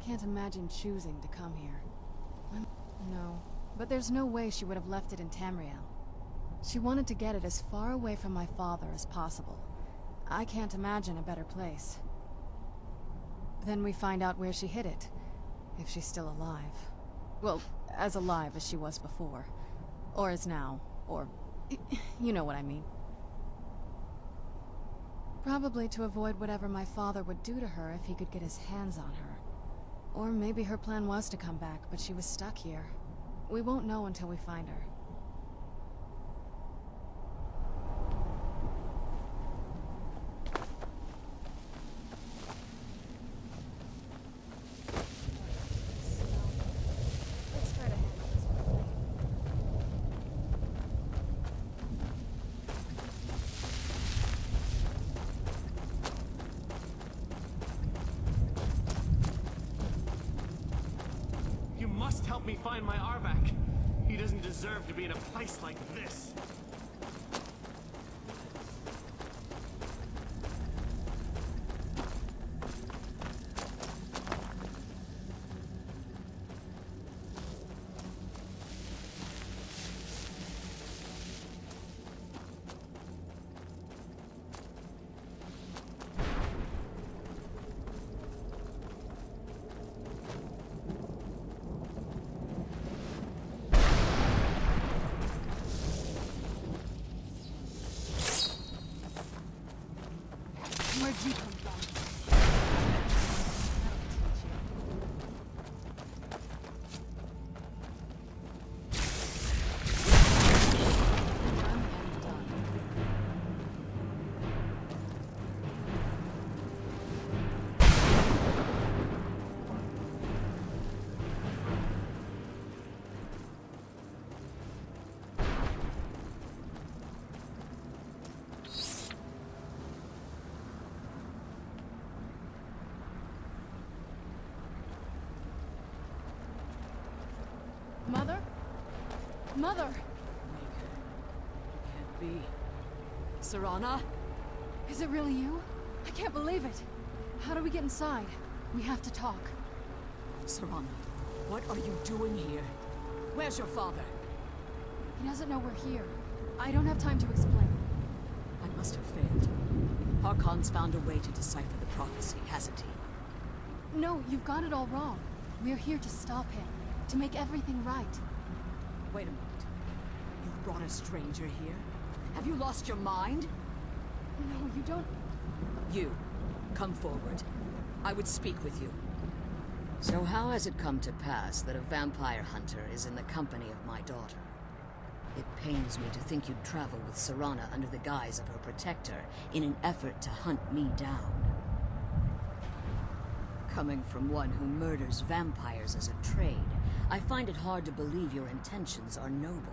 Can't imagine choosing to come here. No, but there's no way she would have left it in Tamriel. She wanted to get it as far away from my father as possible. I can't imagine a better place. Then we find out where she hid it, if she's still alive. Well, as alive as she was before. Or is now, or... you know what I mean. Probably to avoid whatever my father would do to her if he could get his hands on her. Or maybe her plan was to come back, but she was stuck here. We won't know until we find her. Let's try to handle this quickly. You must help me find my Arvak. He doesn't deserve to be in a place like this. Where'd you come from? Mother? Mother! Can't be. Serana? Is it really you? I can't believe it. How do we get inside? We have to talk. Serana, what are you doing here? Where's your father? He doesn't know we're here. I don't have time to explain. I must have failed. Harkon's found a way to decipher the prophecy, hasn't he? No, you've got it all wrong. We're here to stop him. To make everything right. Wait a minute. You've brought a stranger here? Have you lost your mind? No, you don't... You, come forward. I would speak with you. So how has it come to pass that a vampire hunter is in the company of my daughter? It pains me to think you'd travel with Serana under the guise of her protector in an effort to hunt me down. Coming from one who murders vampires as a trade, I find it hard to believe your intentions are noble.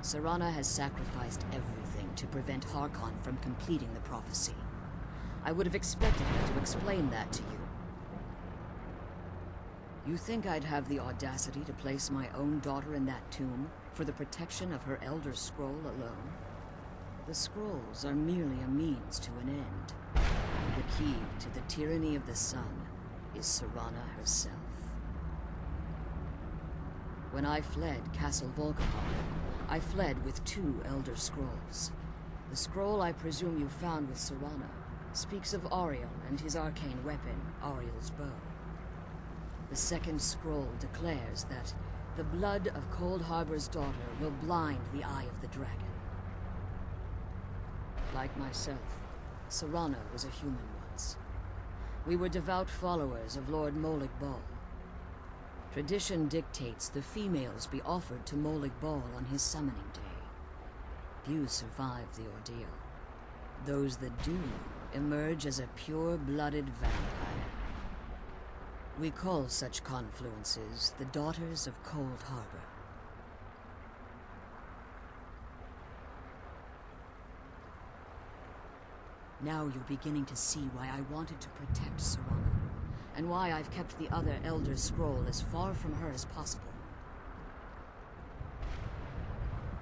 Serana has sacrificed everything to prevent Harkon from completing the prophecy. I would have expected her to explain that to you. You think I'd have the audacity to place my own daughter in that tomb for the protection of her Elder Scroll alone? The scrolls are merely a means to an end. The key to the tyranny of the sun is Serana herself. When I fled Castle Volkihar, I fled with 2 Elder Scrolls. The scroll I presume you found with Serana speaks of Auriel and his arcane weapon, Auriel's bow. The second scroll declares that the blood of Cold Harbor's daughter will blind the eye of the dragon. Like myself, Serana was a human once. We were devout followers of Lord Molag Bal. Tradition dictates the females be offered to Molag Bal on his summoning day. Few survive the ordeal. Those that do emerge as a pure-blooded vampire. We call such confluences the Daughters of Cold Harbor. Now you're beginning to see why I wanted to protect Serana, and why I've kept the other Elder Scroll as far from her as possible.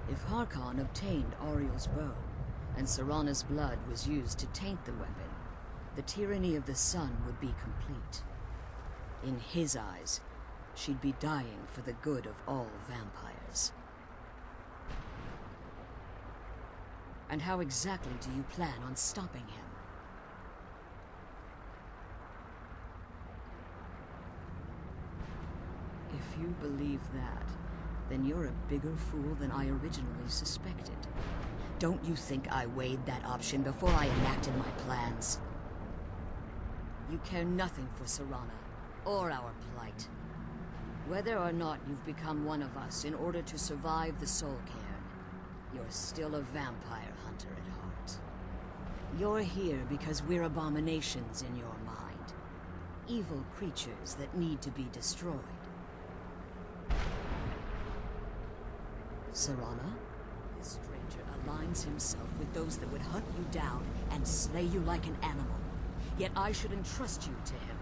If Harkon obtained Auriel's bow, and Serana's blood was used to taint the weapon, the tyranny of the sun would be complete. In his eyes, she'd be dying for the good of all vampires. And how exactly do you plan on stopping him? If you believe that, then you're a bigger fool than I originally suspected. Don't you think I weighed that option before I enacted my plans? You care nothing for Serana, or our plight. Whether or not you've become one of us in order to survive the Soul Cairn, you're still a vampire hunter at heart. You're here because we're abominations in your mind. Evil creatures that need to be destroyed. Serana? This stranger aligns himself with those that would hunt you down and slay you like an animal. Yet I should entrust you to him.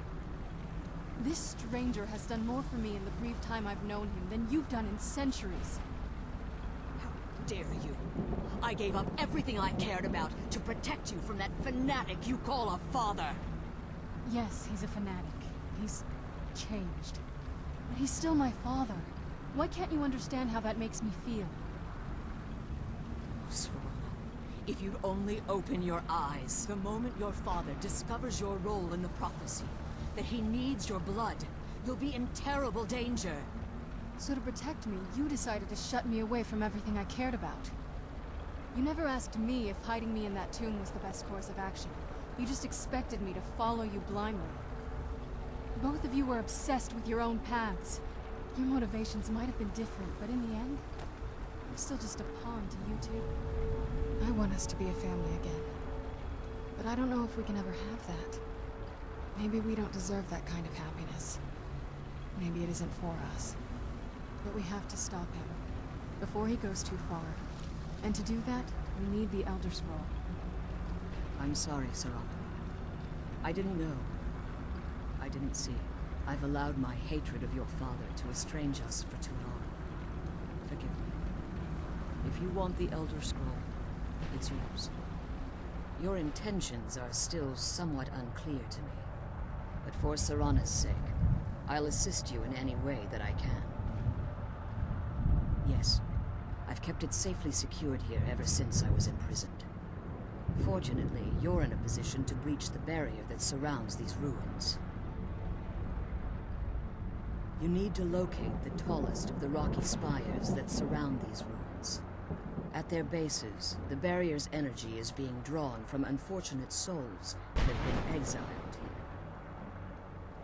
This stranger has done more for me in the brief time I've known him than you've done in centuries. How dare you? I gave up everything I cared about to protect you from that fanatic you call a father. Yes, he's a fanatic. He's changed. But he's still my father. Why can't you understand how that makes me feel? Serana, if you'd only open your eyes. The moment your father discovers your role in the prophecy, that he needs your blood, you'll be in terrible danger. So to protect me, you decided to shut me away from everything I cared about. You never asked me if hiding me in that tomb was the best course of action. You just expected me to follow you blindly. Both of you were obsessed with your own paths. Your motivations might have been different, but in the end, I'm still just a pawn to you two. I want us to be a family again. But I don't know if we can ever have that. Maybe we don't deserve that kind of happiness. Maybe it isn't for us. But we have to stop him, before he goes too far. And to do that, we need the Elder Scroll. I'm sorry, Serana. I didn't know. I didn't see. I've allowed my hatred of your father to estrange us for too long. Forgive me. If you want the Elder Scroll, it's yours. Your intentions are still somewhat unclear to me. But for Serana's sake, I'll assist you in any way that I can. Yes, I've kept it safely secured here ever since I was imprisoned. Fortunately, you're in a position to breach the barrier that surrounds these ruins. You need to locate the tallest of the rocky spires that surround these ruins. At their bases, the barrier's energy is being drawn from unfortunate souls that have been exiled here.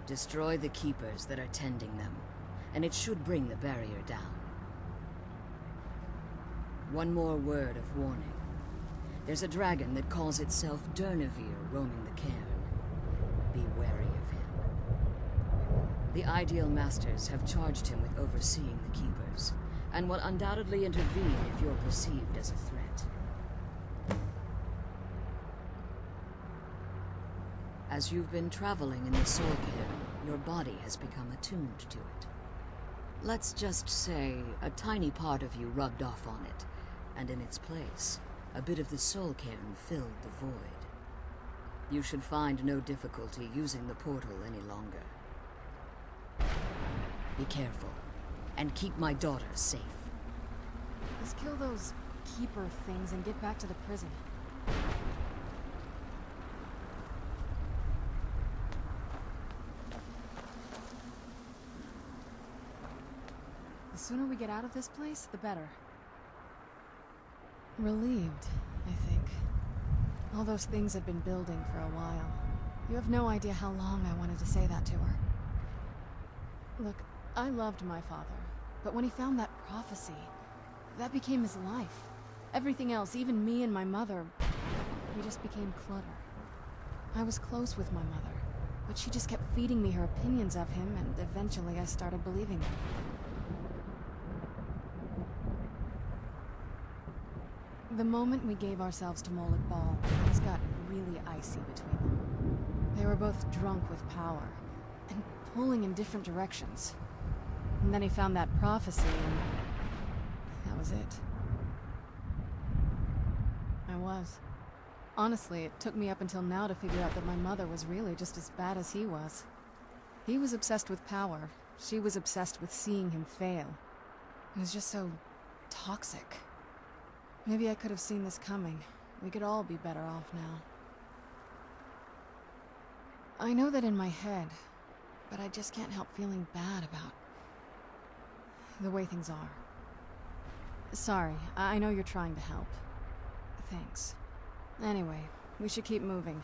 Destroy the keepers that are tending them, and it should bring the barrier down. One more word of warning. There's a dragon that calls itself Durnevere roaming the Cairn. Be wary of him. The Ideal Masters have charged him with overseeing the keepers, and will undoubtedly intervene if you're perceived as a threat. As you've been traveling in the Soul Cairn, your body has become attuned to it. Let's just say a tiny part of you rubbed off on it, and in its place, a bit of the Soul Cairn filled the void. You should find no difficulty using the portal any longer. Be careful, and keep my daughter safe. Let's kill those keeper things and get back to the prison. The sooner we get out of this place, the better. Relieved, I think. All those things had been building for a while. You have no idea how long I wanted to say that to her. Look, I loved my father, but when he found that prophecy, that became his life. Everything else, even me and my mother, we just became clutter. I was close with my mother, but she just kept feeding me her opinions of him, and eventually I started believing them. The moment we gave ourselves to Molik Bal, things got really icy between them. They were both drunk with power, and pulling in different directions. And then he found that prophecy, and that was it. I was. Honestly, it took me up until now to figure out that my mother was really just as bad as he was. He was obsessed with power. She was obsessed with seeing him fail. It was just so toxic. Maybe I could have seen this coming. We could all be better off now. I know that in my head, but I just can't help feeling bad about the way things are. Sorry, I know you're trying to help. Thanks. Anyway, we should keep moving.